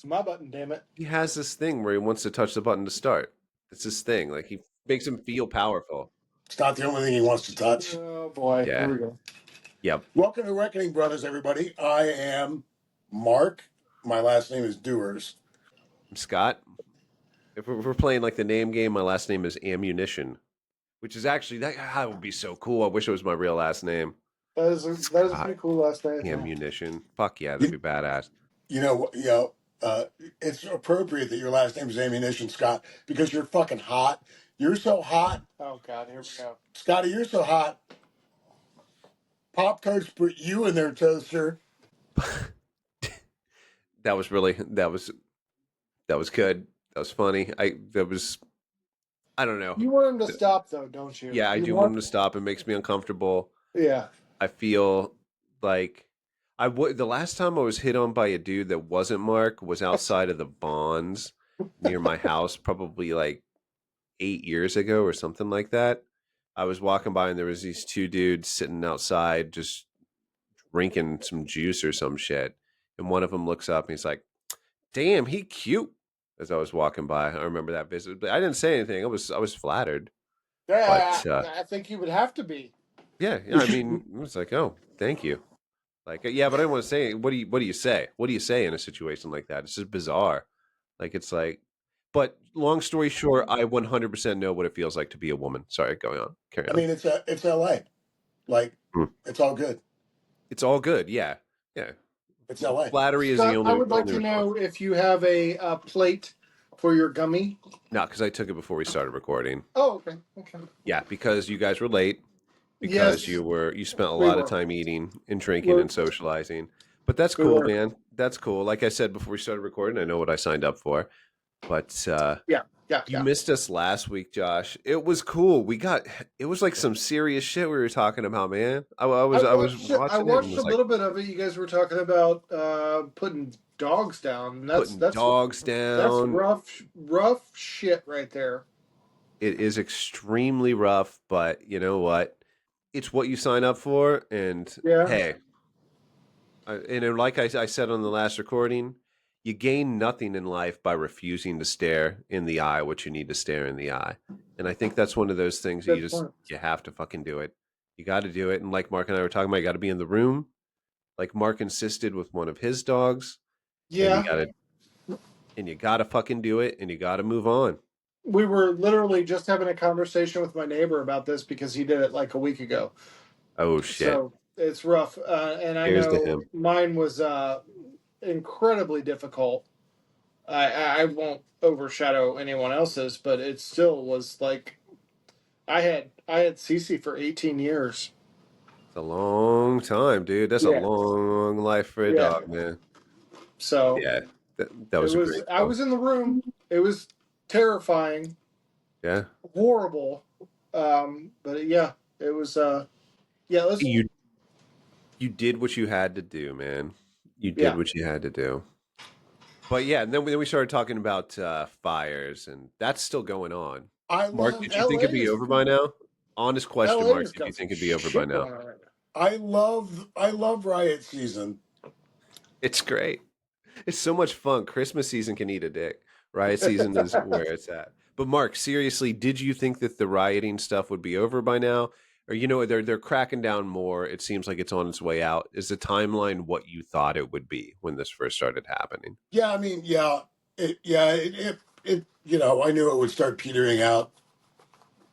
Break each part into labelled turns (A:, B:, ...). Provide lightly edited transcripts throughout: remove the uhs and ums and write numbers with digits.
A: my button, damn it.
B: He has this thing where he wants to touch the button to start. It's his thing. Like, he makes him feel powerful.
C: It's not the only thing he wants to touch.
A: Oh boy,
B: Yeah.
A: here we go.
B: Yep.
C: Welcome to Reckoning Brothers, everybody. I am Mark. My last name is Dewars.
B: I'm Scott. If we're playing like the name game, my last name is Ammunition, which is actually that would be so cool. I wish it was my real last name.
A: That is a pretty cool last name.
B: Ammunition. Fuck yeah, that'd be badass.
C: It's appropriate that your last name is Ammunition, Scott, because you're fucking hot. You're so hot.
A: Oh God, here we go.
C: Scotty, you're so hot. Pop Tarts put you in their toaster.
B: That was good. That was funny. I don't know.
A: You want him to stop though, don't you?
B: Yeah, I do want him to stop. It makes me uncomfortable.
A: Yeah.
B: I feel like the last time I was hit on by a dude that wasn't Mark was outside of the Bonds near my house, probably like 8 years ago or something like that. I was walking by and there was these two dudes sitting outside just drinking some juice or some shit. And one of them looks up and he's like, "Damn, he cute." As I was walking by, I remember that visit, but I didn't say anything. I was flattered.
A: Yeah,
B: But,
A: I think you would have to be.
B: Yeah, I mean, it was like, "Oh, thank you." Like, yeah, but I didn't want to say. What do you say? What do you say in a situation like that? It's just bizarre. Like, it's like. But long story short, I 100% know what it feels like to be a woman. Sorry, going on. Carry on.
C: I mean, it's L.A. Like, It's all good.
B: It's all good. Yeah, yeah.
C: It's L.A.
B: Flattery is
A: Scott,
B: the only.
A: I would like to know if you have a plate for your gummy.
B: No, because I took it before we started recording.
A: Oh, okay.
B: Yeah, because you guys were late. Because
A: yes,
B: you spent a lot of time eating and drinking and socializing. But that's cool, man. That's cool. Like I said before we started recording, I know what I signed up for. But you missed us last week, Josh. It was cool. It was like some serious shit we were talking about, man. I watched
A: a little bit of it. You guys were talking about putting dogs down. That's
B: dogs down.
A: That's rough shit right there.
B: It is extremely rough, but you know what? It's what you sign up for, and hey, like I said on the last recording, you gain nothing in life by refusing to stare in the eye what you need to stare in the eye. And I think that's one of those things that you have to fucking do it. You got to do it. And like Mark and I were talking about, you got to be in the room. Like Mark insisted with one of his dogs.
A: Yeah.
B: And you got to fucking do it, and you got to move on.
A: We were literally just having a conversation with my neighbor about this because he did it like a week ago.
B: Oh, shit.
A: So it's rough. And I know mine was incredibly difficult. I won't overshadow anyone else's, but it still was like I had Cece for 18 years.
B: It's a long time, dude. That's a long life for a dog, man.
A: So
B: yeah, that was great.
A: I was in the room. It was terrifying.
B: Yeah.
A: Horrible. But yeah, it was.
B: You did what you had to do, man. You did what you had to do. But yeah, and then we started talking about fires, and that's still going on. Mark, did you think it'd be over by now? Honest question, Mark. Did you think it'd be over by now?
C: I love riot season.
B: It's great. It's so much fun. Christmas season can eat a dick. Riot season is where it's at. But Mark, seriously, did you think that the rioting stuff would be over by now? Or they're cracking down more. It seems like it's on its way out. Is the timeline what you thought it would be when this first started happening?
C: Yeah, I mean, it I knew it would start petering out.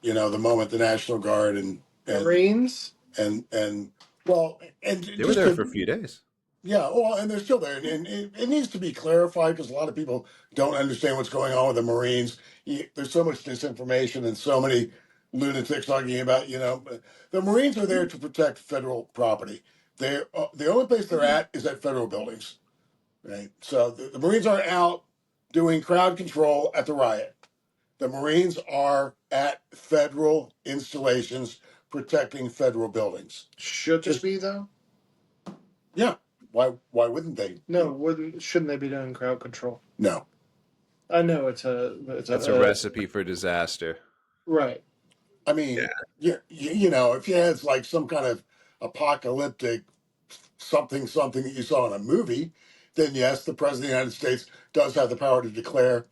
C: The moment the National Guard and
A: Marines
C: and they
B: were there for a few days.
C: Yeah, well, and they're still there, and it needs to be clarified because a lot of people don't understand what's going on with the Marines. There's so much disinformation and so many lunatics talking about, the Marines are there to protect federal property. They're the only place they're at is at federal buildings, right? So the Marines aren't out doing crowd control at the riot. The Marines are at federal installations protecting federal buildings.
A: Should this be though?
C: Yeah. Why wouldn't they?
A: No, shouldn't they be doing crowd control?
C: No.
A: I know that's
B: a recipe for disaster.
A: Right.
C: I mean, if you had like some kind of apocalyptic something that you saw in a movie, then yes, the president of the United States does have the power to declare,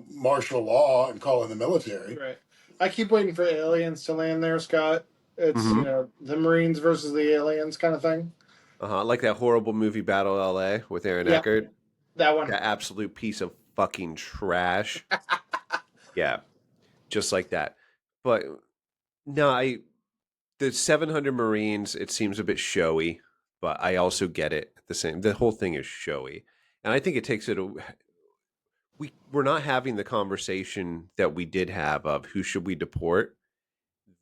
C: martial law and call in the military.
A: Right. I keep waiting for aliens to land there, Scott. It's,
B: Mm-hmm.
A: The Marines versus the aliens kind of thing.
B: Like that horrible movie Battle LA with Aaron
A: Yeah,
B: Eckhart.
A: that one.
B: That absolute piece of fucking trash. Yeah, just like that. But no, the 700 Marines, it seems a bit showy, but I also get it. The whole thing is showy, and I think it takes it. We're not having the conversation that we did have of who should we deport.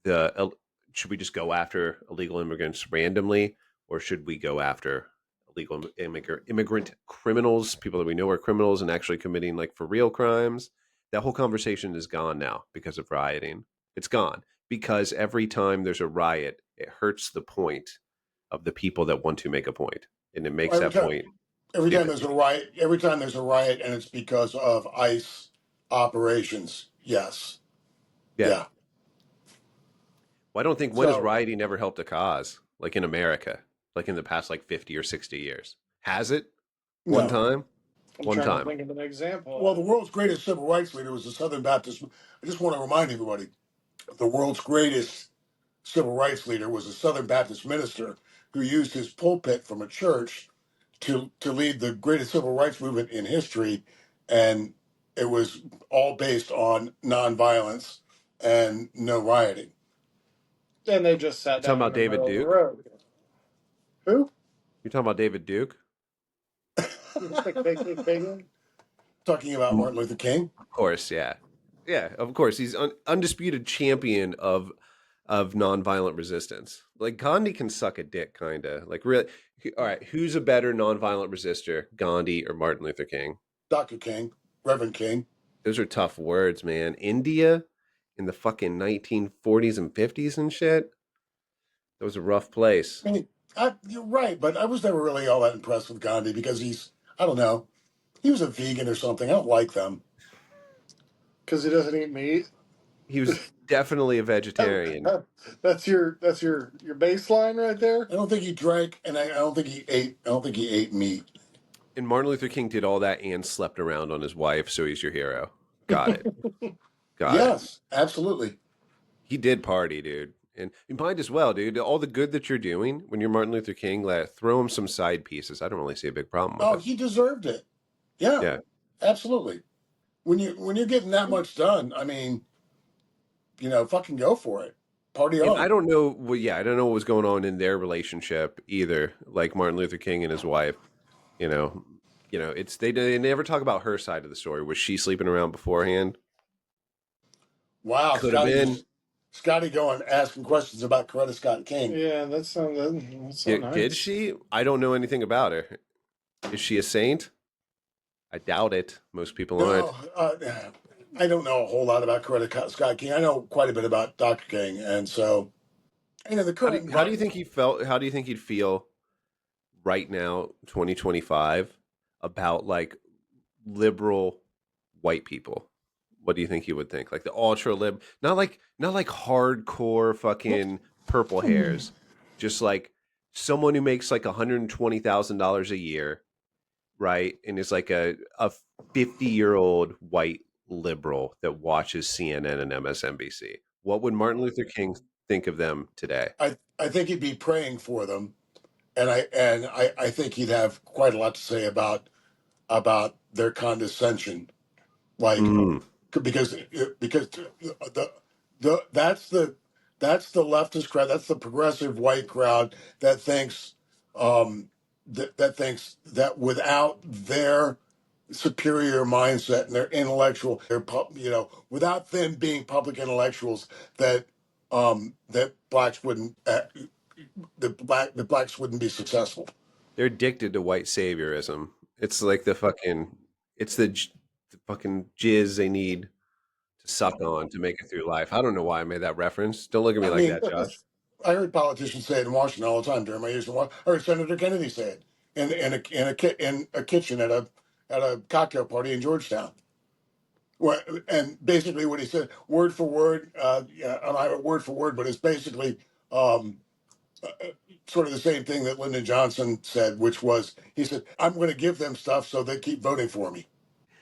B: Should we just go after illegal immigrants randomly, or should we go after illegal immigrant criminals, people that we know are criminals and actually committing like for real crimes? That whole conversation is gone now because of rioting. It's gone because every time there's a riot, it hurts the point of the people that want to make a point, and it makes
C: Every
B: that
C: time,
B: point
C: every time
B: stupid.
C: there's a riot, and it's because of ICE operations. Yes,
B: Yeah.
C: yeah.
B: Well, I don't think when has
C: So
B: rioting ever helped a cause like in America, like in the past like 50 or 60 years? Has it? One
C: no.
B: time?
A: I'm
B: One
A: trying to
B: time.
A: think of an example.
C: Well, the world's greatest civil rights leader was the Southern Baptist. I just want to remind everybody, the world's greatest civil rights leader was a Southern Baptist minister who used his pulpit from a church to lead the greatest civil rights movement in history, and it was all based on nonviolence and no rioting.
A: And they just sat
B: You talking
A: down in
B: about
A: the
B: David
A: middle of the
B: Duke?
A: road. Who?
B: You talking about David Duke?
A: The KKK?
C: Talking about Martin Luther King.
B: Of course, yeah, yeah. Of course, he's undisputed champion of nonviolent resistance. Like Gandhi can suck a dick, kind of. Like really. All right, who's a better nonviolent resistor, Gandhi or Martin Luther King?
C: Dr. King, Reverend King.
B: Those are tough words, man. India in the fucking 1940s and 50s and shit. That was a rough place.
C: I mean, you're right, but I was never really all that impressed with Gandhi because I don't know, he was a vegan or something. I don't like them.
A: Because he doesn't eat meat.
B: He was definitely a vegetarian.
A: That's your baseline right there.
C: I don't think he drank, and I don't think he ate. I don't think he ate meat.
B: And Martin Luther King did all that and slept around on his wife, so he's your hero. Got it. Got it.
C: Yes, absolutely.
B: He did party, dude. And mind as well, dude. All the good that you're doing when you're Martin Luther King, throw him some side pieces. I don't really see a big problem with
C: Oh,
B: it.
C: he deserved it. Yeah,
B: Yeah.
C: absolutely. When you're getting that much done, I mean, fucking go for it. Party
B: And I
C: on.
B: don't know. Well, yeah, I don't know what was going on in their relationship either. Like Martin Luther King and his wife. You know, it's they never talk about her side of the story. Was she sleeping around beforehand?
C: Wow,
B: Could have been.
C: Scotty going asking questions about Coretta Scott King.
A: Yeah, that's so
B: Did
A: nice.
B: she? I don't know anything about her. Is she a saint? I doubt it. Most people aren't.
C: No, I don't know a whole lot about Coretta Scott King. I know quite a bit about Dr. King, and so the current
B: How do you
C: environment.
B: think he felt? How do you think he'd feel right now, 2025, about like liberal white people? What do you think he would think? Like the ultra lib, not like hardcore fucking purple hairs, just like someone who makes like $120,000 a year, right? And is like a 50-year-old white liberal that watches CNN and MSNBC. What would Martin Luther King think of them today?
C: I think he'd be praying for them, and I think he'd have quite a lot to say about their condescension, like
B: Mm.
C: because the that's the leftist crowd, that's the progressive white crowd that thinks that thinks that without their superior mindset and their intellectual, without them being public intellectuals, that blacks wouldn't the blacks wouldn't be successful.
B: They're addicted to white saviorism. It's like the fucking jizz they need to suck on to make it through life. I don't know why I made that reference. Don't look at me
C: I
B: like
C: mean,
B: that, Josh.
C: I heard politicians say it in Washington all the time during my years in Washington. I heard Senator Kennedy say it in a kitchen at a cocktail party in Georgetown. And basically, what he said, word for word, yeah, and I word for word, but it's basically, um, sort of the same thing that Lyndon Johnson said, which was he said, "I'm going to give them stuff so they keep voting for me."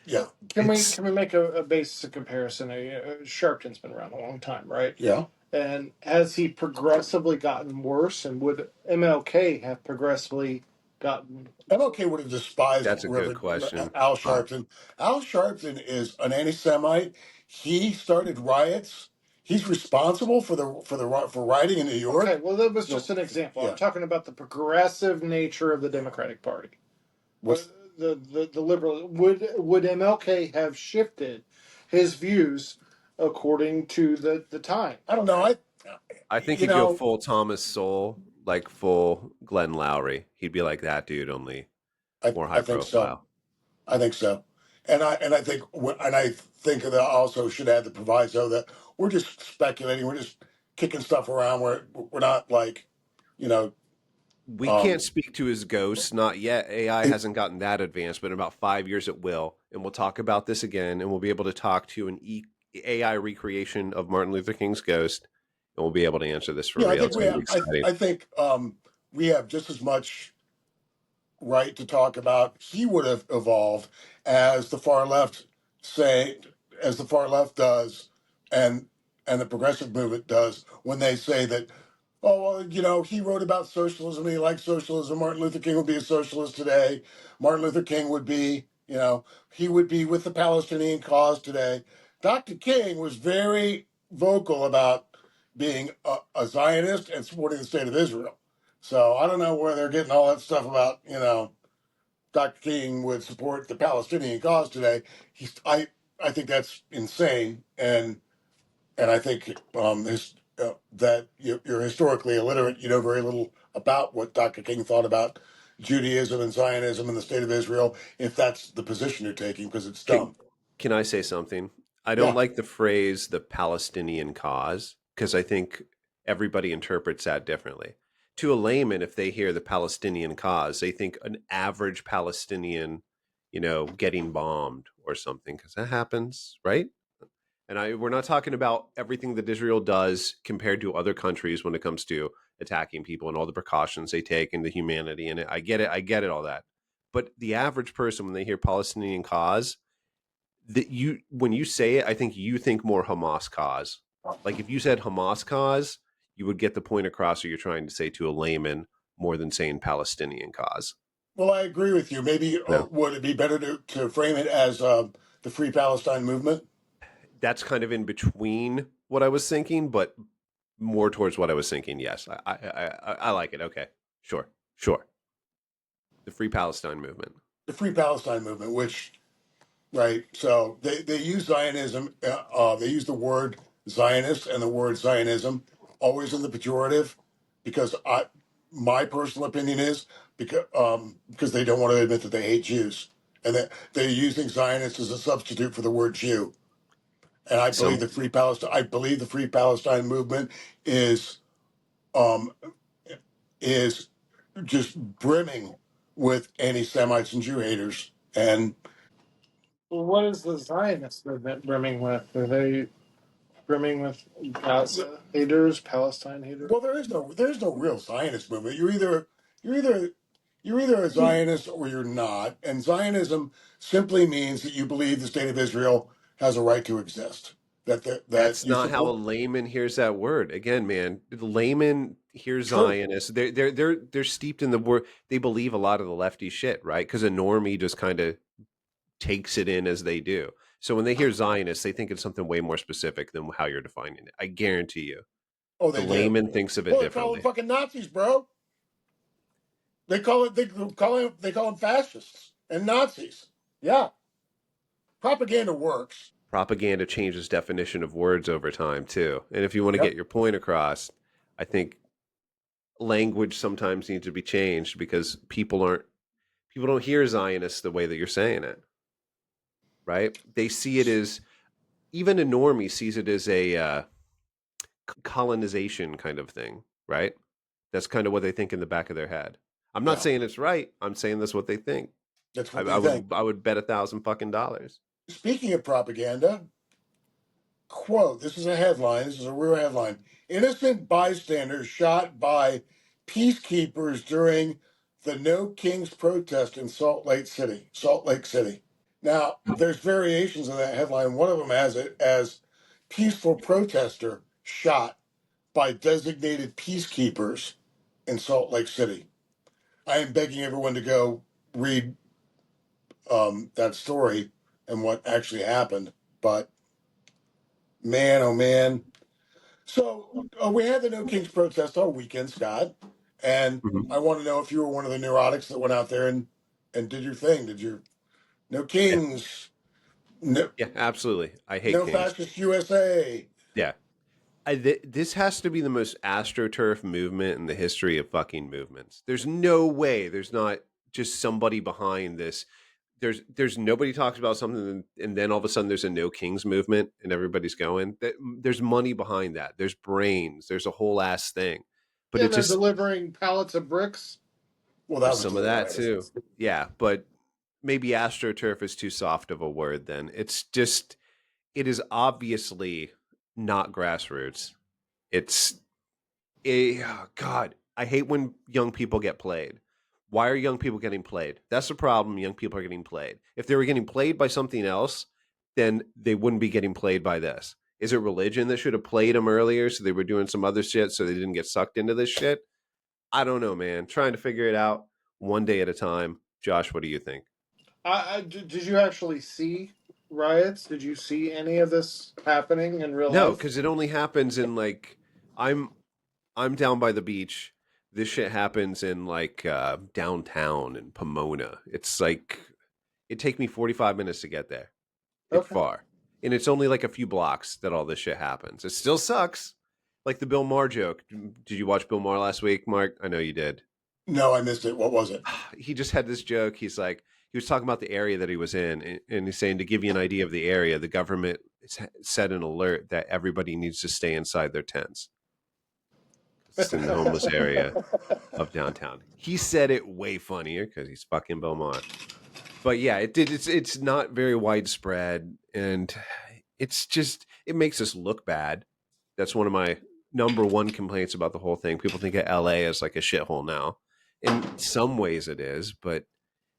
C: Yeah,
B: It's
A: Can we make a basic comparison? Sharpton's been around a long time, right?
C: yeah.
A: And has he progressively gotten worse? And would MLK have progressively gotten?
C: MLK would have despised
B: that's a good question.
C: Al
B: Uh,
C: Sharpton. Al Sharpton is an anti-Semite. He started riots. He's responsible for rioting in New
A: Okay,
C: York.
A: well, that was
C: The
A: just an example. I'm
C: yeah,
A: talking about the progressive nature of the Democratic Party. Uh,
C: what's
A: the liberal would MLK have shifted his views according to the time?
C: I don't know.
B: I think
C: You
B: he'd go
C: know
B: full Thomas Sowell, like full Glenn Lowry. He'd be like that dude, only more high
C: I think so.
B: profile.
C: I think so, and I think that also should add the proviso that we're just speculating, we're just kicking stuff around. We're not like, you know,
B: We can't
C: um,
B: speak to his ghost, not yet. AI hasn't gotten that advanced, but in about 5 years it will. And we'll talk about this again, and we'll be able to talk to an AI recreation of Martin Luther King's ghost, and we'll be able to answer this for
C: yeah.
B: real. It's going to be exciting.
C: I think we have just as much right to talk about he would have evolved as the far left say as the far left does, and the progressive movement does when they say that, oh, well, he wrote about socialism and he liked socialism. Martin Luther King would be a socialist today. Martin Luther King would be, he would be with the Palestinian cause today. Dr. King was very vocal about being a Zionist and supporting the state of Israel. So I don't know where they're getting all that stuff about, Dr. King would support the Palestinian cause today. I think that's insane, and I think that you're historically illiterate. You know very little about what Dr. King thought about Judaism and Zionism and the state of Israel, if that's the position you're taking, because it's
B: Can,
C: dumb.
B: can I say something? I don't
C: Yeah.
B: like the phrase the Palestinian cause because I think everybody interprets that differently. To a layman, if they hear the Palestinian cause, they think an average Palestinian, getting bombed or something because that happens, right? And we're not talking about everything that Israel does compared to other countries when it comes to attacking people and all the precautions they take and the humanity in it. I get it. I get it, all that. But the average person, when they hear Palestinian cause, that when you say it, I think you think more Hamas cause. Like if you said Hamas cause, you would get the point across what you're trying to say to a layman more than saying Palestinian cause.
C: Well, I agree with you. Maybe
B: No,
C: would it be better to frame it as the Free Palestine movement?
B: that's kind of in between what I was thinking, but more towards what I was thinking. Yes, I like it. Okay, sure, sure. The Free Palestine movement.
C: The Free Palestine movement, which right? So they use Zionism. They use the word Zionist and the word Zionism always in the pejorative, because my personal opinion is because they don't want to admit that they hate Jews, and that they're using Zionist as a substitute for the word Jew. And
B: Some
C: I believe the Free Palestine movement is um, is just brimming with anti-Semites and Jew haters, and
A: Well, what is the Zionist movement brimming with? Are they brimming with Gaza haters, Palestine haters?
C: well, there's no real Zionist movement. You're either you're either a Zionist or you're not, and Zionism simply means that you believe the state of Israel has a right to exist. That
B: That's
C: you
B: not how a
C: support.
B: layman hears that word. Again, man, the layman hears
C: True.
B: Zionist. They're steeped in the word. They believe a lot of the lefty shit, right? Because a normie just kind of takes it in as they do. So when they hear Zionist, they think it's something way more specific than how you're defining it. I guarantee you.
C: Oh,
B: The
C: they do.
B: layman thinks of it
C: Well, they call them
B: differently.
C: fucking Nazis, bro. They call them fascists and Nazis. Yeah, propaganda works.
B: Propaganda changes definition of words over time too. And if you want to
C: Yep.
B: get your point across, I think language sometimes needs to be changed because people don't hear Zionist the way that you're saying it, right? They see it as even a normie sees it as a colonization kind of thing, right? That's kind of what they think in the back of their head. I'm not
C: Yeah,
B: saying it's right. I'm saying that's what they think.
C: that's
B: I,
C: what
B: I
C: they think.
B: would I would bet $1,000 fucking.
C: Speaking of propaganda, quote, this is a headline. This is a real headline. Innocent bystander shot by peacekeepers during the No Kings protest in Salt Lake City. Salt Lake City. Now, there's variations of that headline. One of them has it as peaceful protester shot by designated peacekeepers in Salt Lake City. I am begging everyone to go read that story and what actually happened. But man, oh man. So we had the No Kings protest all weekend, Scott. And
B: Mhm.
C: I want to know if you were one of the neurotics that went out there and did your thing. Did you? No
B: Yeah,
C: Kings, no,
B: yeah, absolutely. I hate
C: no
B: kings.
C: fascist USA.
B: Yeah, this has to be the most astroturf movement in the history of fucking movements. There's no way there's not just somebody behind this. There's nobody talks about something and then all of a sudden there's a no kings movement and everybody's going. There's money behind that. There's brains. There's a whole ass thing. But
A: Yeah,
B: it
A: and they're
B: just
A: delivering pallets of bricks.
C: Well, that
B: there's
C: was
B: some of that
C: hilarious.
B: too. Yeah, but maybe astroturf is too soft of a word then. It's just it is obviously not grassroots. It's oh God, I hate when young people get played. Why are young people getting played? That's the problem. Young people are getting played. If they were getting played by something else, then they wouldn't be getting played by this. Is it religion that should have played them earlier so they were doing some other shit so they didn't get sucked into this shit? I don't know, man. Trying to figure it out one day at a time. Josh, what do you think?
A: Did you actually see riots? Did you see any of this happening in real
B: No,
A: life?
B: because it only happens in like I'm I'm down by the beach. This shit happens in like downtown in Pomona. It's like it take me 45 minutes to get there. It's
A: Okay.
B: far. And it's only like a few blocks that all this shit happens. It still sucks. Like the Bill Maher joke. Did you watch Bill Maher last week, Mark? I know you did.
C: No, I missed it. What was it?
B: He just had this joke. He's like, he was talking about the area that he was in, and he's saying to give you an idea of the area, the government set an alert that everybody needs to stay inside their tents. It's in the homeless area of downtown. He said it way funnier because he's fucking Bill Maher. But yeah, it did. It's not very widespread, and it's just it makes us look bad. That's one of my number one complaints about the whole thing. People think of LA as like a shithole now. In some ways, it is, but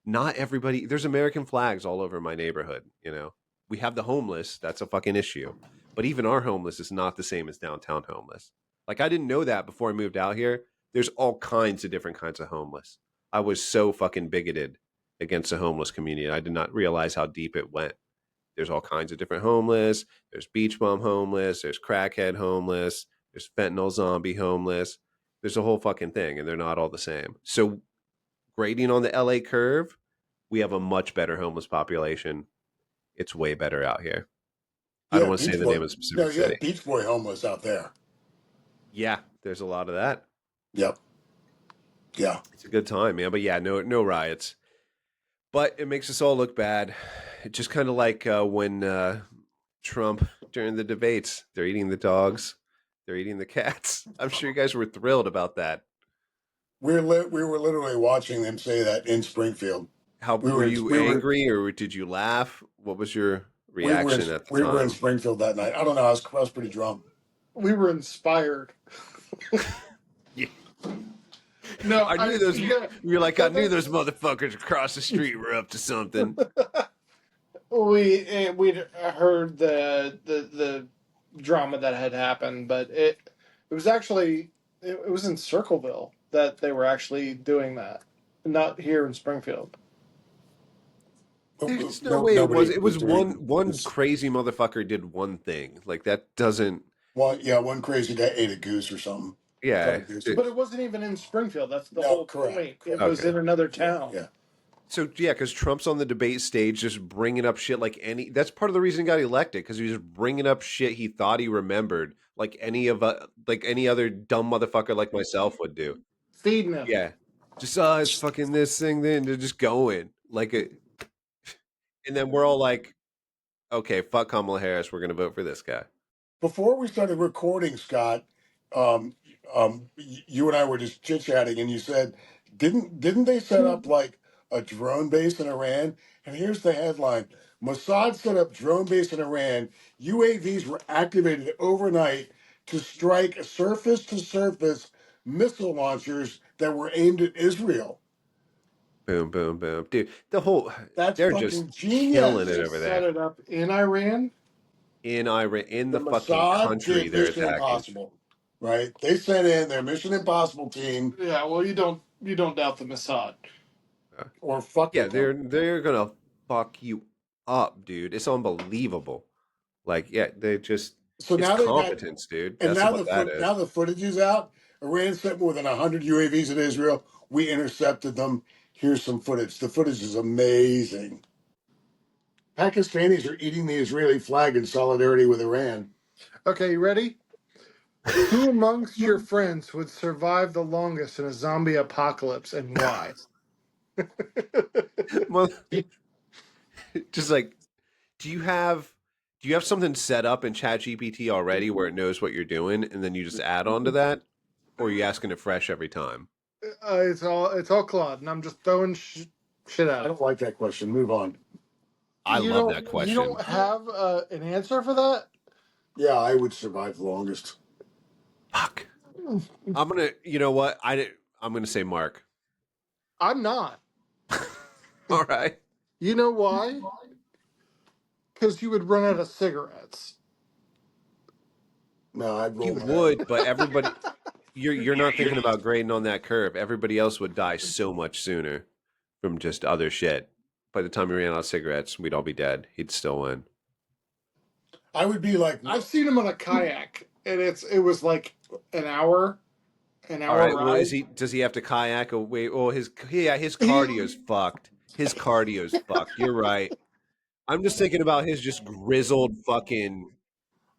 B: not everybody. There's American flags all over my neighborhood. You know, we have the homeless. That's a fucking issue. But even our homeless is not the same as downtown homeless. Like I didn't know that before I moved out here. There's all kinds of different kinds of homeless. I was so fucking bigoted against the homeless community. I did not realize how deep it went. There's all kinds of different homeless. There's beach bum homeless. There's crackhead homeless. There's fentanyl zombie homeless. There's a whole fucking thing, and they're not all the same. So, grading on the LA curve, we have a much better homeless population. It's way better out here. I
C: You
B: don't
C: had
B: want to say
C: Beach
B: the
C: Boy.
B: name of a
C: No,
B: specific
C: you
B: city.
C: had Beach Boy homeless out there.
B: Yeah, there's a lot of that.
C: Yep. Yeah.
B: It's a good time, man. But yeah, no riots. But it makes us all look bad. It's just kind of like when Trump during the debates, they're eating the dogs, they're eating the cats. I'm sure you guys were thrilled about that.
C: We were literally watching them say that in Springfield.
B: How
C: We were
B: were
C: in,
B: you
C: we were
B: angry or did you laugh? What was your reaction at the
C: we were in
B: time?
C: Springfield that night. I don't know. I was pretty drunk.
A: We were inspired.
B: Yeah.
A: No,
B: I knew those.
A: yeah,
B: You're like, I
A: that,
B: knew those
A: that's
B: motherfuckers across the street were up to something.
A: we'd heard the drama that had happened, but it was actually it was in Circleville that they were actually doing that, not here in Springfield.
B: There's no
C: No,
B: way it was.
C: nobody
B: It
C: was
B: was
C: doing
B: one
C: this.
B: crazy motherfucker did one thing. Like that doesn't.
C: One crazy guy ate a goose or something. Cut a
B: Yeah.
C: goose.
A: But it wasn't even in Springfield. That's the
C: No,
A: whole
C: correct,
A: point. It
C: correct.
A: was
B: Okay.
A: in another
C: Yeah,
A: town.
C: yeah.
B: So yeah, because Trump's on the debate stage, just bringing up shit like any. That's part of the reason he got elected because he was just bringing up shit he thought he remembered, like any other dumb motherfucker like myself would do.
A: Feeding him.
B: Yeah, just it's fucking this thing. Then they're just going like it, and then we're all like, okay, fuck Kamala Harris. We're gonna vote for this guy.
C: Before we started recording, Scott, um, you and I were just chit chatting, and you said, didn't they set up like a drone base in Iran? And here's the headline: Mossad set up drone base in Iran. UAVs were activated overnight to strike surface to surface missile launchers that were aimed at Israel.
B: Boom, boom, boom, dude.
C: That's
B: They're just
C: fucking
B: killing it
C: genius.
A: They
B: over
A: set
B: there
A: it up in Iran.
B: in Iran, in
C: The
B: the fucking
C: Mossad
B: country
C: did
B: they're
C: Mission
B: attacking.
C: Impossible, right? They sent in their Mission Impossible team
A: Yeah, well, you don't doubt the Mossad.
B: Uh,
C: or fuck
B: yeah,
C: with them.
B: they're gonna fuck you up, dude. It's unbelievable. Like, yeah,
C: So
B: it's
C: now they got,
B: competence, dude.
C: and
B: That's
C: now
B: what that
C: now
B: is.
C: the footage is out. Iran sent more than 100 UAVs at Israel. We intercepted them. Here's some footage. The footage is amazing. Pakistanis are eating the Israeli flag in solidarity with Iran.
A: Okay, you ready? Who amongst your friends would survive the longest in a zombie apocalypse and why?
B: Well, just like, do you have do you have something set up in ChatGPT already where it knows what you're doing, and then you just add on to that, or are you asking it fresh every time?
A: It's all Claude, and I'm just throwing shit
C: I
A: at it.
C: don't like that question. Move on.
B: I
A: You
B: love that
A: don't you
B: question.
A: don't have an answer for that?
C: Yeah, I would survive the longest.
B: Fuck. I'm gonna. You know what? I'm gonna say Mark.
A: I'm not.
B: All right.
A: You know why? Because you would run out of cigarettes.
C: No, I'd roll
B: You
C: my own.
B: would, but everybody. You're not thinking about grading on that curve. Everybody else would die so much sooner from just other shit. By the time he ran out of cigarettes, we'd all be dead. He'd still win.
C: I would be like,
A: I've seen him on a kayak, and it was like an hour, an
B: All
A: hour
B: right. Well,
A: ride.
B: does he have to kayak away? Oh, his
A: He
B: cardio's fucked. His cardio's fucked. You're right. I'm just thinking about his just grizzled fucking.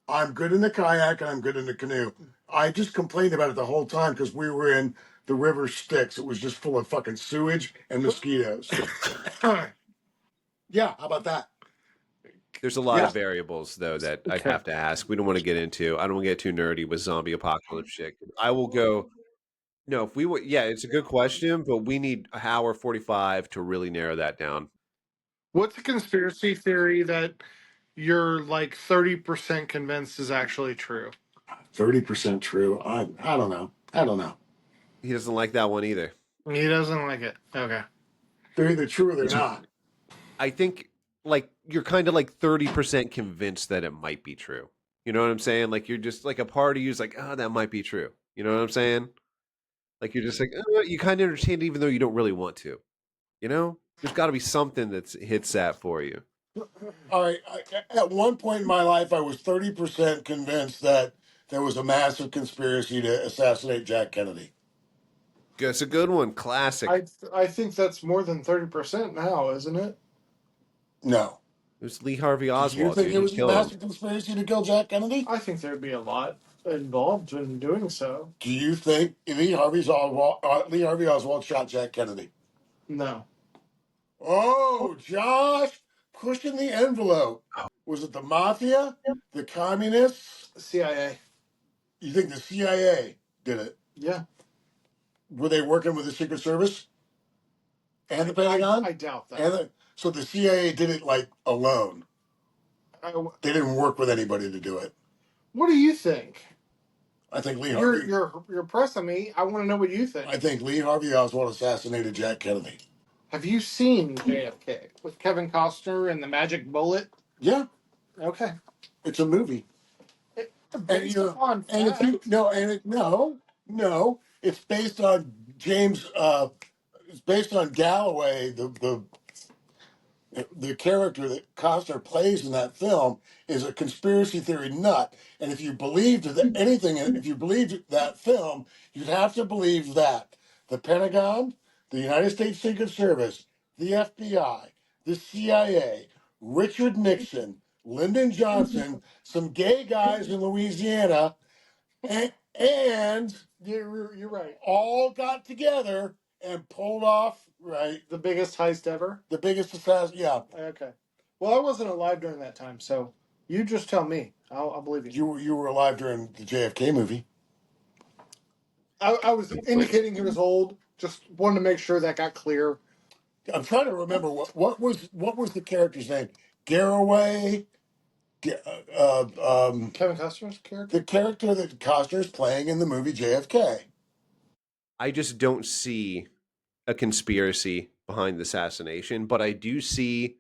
C: I'm good in the kayak and I'm good in the canoe. I just complained about it the whole time because we were in the river Styx. It was just full of fucking sewage and mosquitoes. Yeah, how about that?
B: There's a lot
C: Yeah.
B: of variables though that I'd
A: okay.
B: have to ask. We don't want to get into. I don't want to get too nerdy with zombie apocalypse shit. I will go. No, if we were, yeah, it's a good question, but we need an hour 45 to really narrow that down.
A: What's a conspiracy theory that you're like 30% convinced is actually true?
C: 30% true. I don't know. I don't know.
B: He doesn't like that one either.
A: He doesn't like it. Okay.
C: They're either true or they're
B: It's,
C: not.
B: I think, like, you're kind of like 30% convinced that it might be true. You know what I'm saying? Like, you're just like a part of you's like, oh, that might be true. You know what I'm saying? Like, you're just like, you kind of entertain it even though you don't really want to. You know? There's got to be something that hits that for you.
C: All right. At one point in my life, I was 30% convinced that there was a massive conspiracy to assassinate Jack Kennedy.
B: That's a good one. Classic.
A: I think that's more than 30% now, isn't it?
C: No.
B: It was Lee Harvey
C: Do you
B: Oswald,
C: think
B: dude.
C: it
B: He'd
C: was a
B: kill him.
C: massive conspiracy to kill Jack Kennedy?
A: I think there'd be a lot involved in doing so.
C: Do you think Lee Harvey Oswald shot Jack Kennedy?
A: No.
C: Oh, Josh, pushing the envelope. Was it the mafia, the communists?
A: CIA.
C: You think the CIA did it?
A: Yeah.
C: Were they working with the Secret Service and the Pentagon?
A: I doubt that.
C: So the CIA did it like alone.
A: I,
C: They didn't work with anybody to do it.
A: what do you think?
C: I think Lee
A: You're
C: Harvey.
A: you're pressing me. I want to know what you think.
C: I think Lee Harvey Oswald assassinated Jack Kennedy.
A: Have you seen JFK with Kevin Costner and the Magic Bullet?
C: Yeah,
A: Okay.
C: it's a movie.
A: Based upon
C: And if you
A: fact.
C: no, it's based on James. It's based on Galloway, the character that Costner plays in that film is a conspiracy theory nut. And if you believed anything, if you believed that film, you'd have to believe that the Pentagon, the United States Secret Service, the FBI, the CIA, Richard Nixon, Lyndon Johnson, some gay guys in Louisiana, and
A: You're right.
C: all got together and pulled off, right,
A: The biggest heist ever.
C: the biggest assassin. Yeah,
A: Okay. Well, I wasn't alive during that time, so you just tell me. I'll believe you.
C: you were alive during the JFK movie.
A: I was
B: Good point.
A: indicating he was old. Just wanted to make sure that got clear.
C: I'm trying to remember what was the character's name? Garraway,
A: Kevin Costner's character.
C: the character that Costner's playing in the movie JFK.
B: I just don't see a conspiracy behind the assassination, but I do see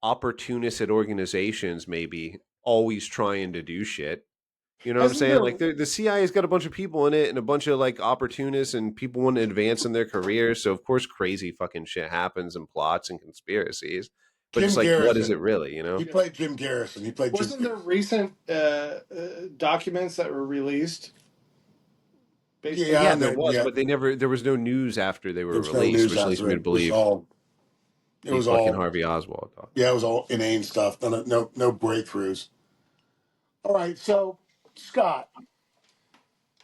B: opportunists at organizations maybe always trying to do shit. You know what I'm
A: Hasn't
B: saying?
A: there
B: Like the CIA's got a bunch of people in it and a bunch of like opportunists and people want to advance in their careers. So of course crazy fucking shit happens and plots and conspiracies. But it's
C: Jim
B: like, what is it
C: Garrison.
B: really?
C: He
A: yeah.
C: played Jim Garrison. He played Jim
A: Wasn't there
C: Garrison.
A: recent documents that were released based
C: Yeah,
B: Yeah,
A: on
B: there
C: and
B: was,
C: yeah,
B: but they never. There was no news after they
C: there
B: were
C: was no
B: released,
C: news
B: which leads
C: after
B: me
C: it.
B: to
C: It was
B: believe
C: all. It
B: he
C: was
B: fucking
C: all.
B: Harvey Oswald. Dog.
C: Yeah, it was all inane stuff. No breakthroughs. All right, so Scott,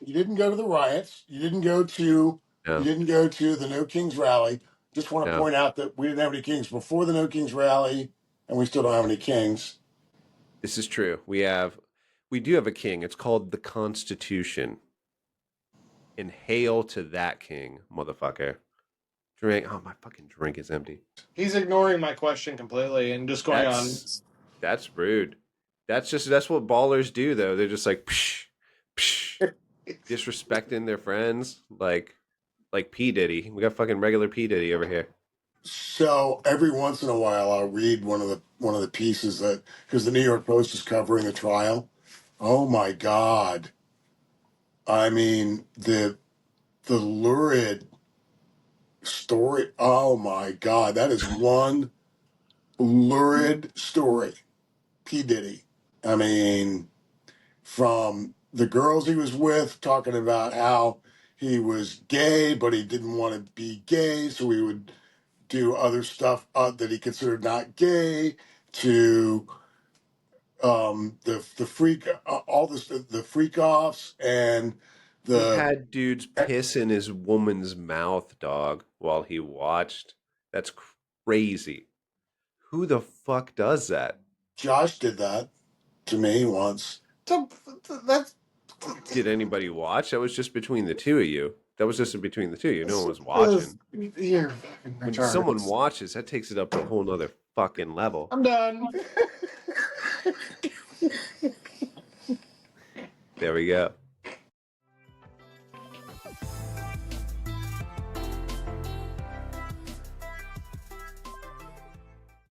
C: you didn't go to the riots. You didn't go to. You
B: No,
C: didn't go to the No Kings rally. Just want to
B: no,
C: point out that we didn't have any kings before the No Kings rally, and we still don't have any kings.
B: this is true. We do have a king. It's called the Constitution. And hail to that king, motherfucker. Drink. Oh, my fucking drink is empty.
A: he's ignoring my question completely and just going on.
B: That's that's rude. That's what ballers do though. They're just like psh, psh, disrespecting their friends like P Diddy. We got fucking regular P Diddy over here.
C: So every once in a while, I'll read one of the pieces that because the New York Post is covering the trial. Oh my God! I mean the lurid story. Oh my God, that is one lurid story. P Diddy. I mean, from the girls he was with talking about how he was gay, but he didn't want to be gay, so he would do other stuff that he considered not gay. To the freak, all this the freak offs and
B: He
C: the
B: had dudes piss in his woman's mouth, dog, while he watched. That's crazy. Who the fuck does that?
C: Josh did that to me once.
A: So that's
B: Did anybody watch? That was just between the two of you. That was just between the two of you. No one was
A: this,
B: watching.
A: you're fucking
B: When someone
A: retarded.
B: watches, that takes it up to a whole nother fucking level.
A: I'm done.
B: There we go.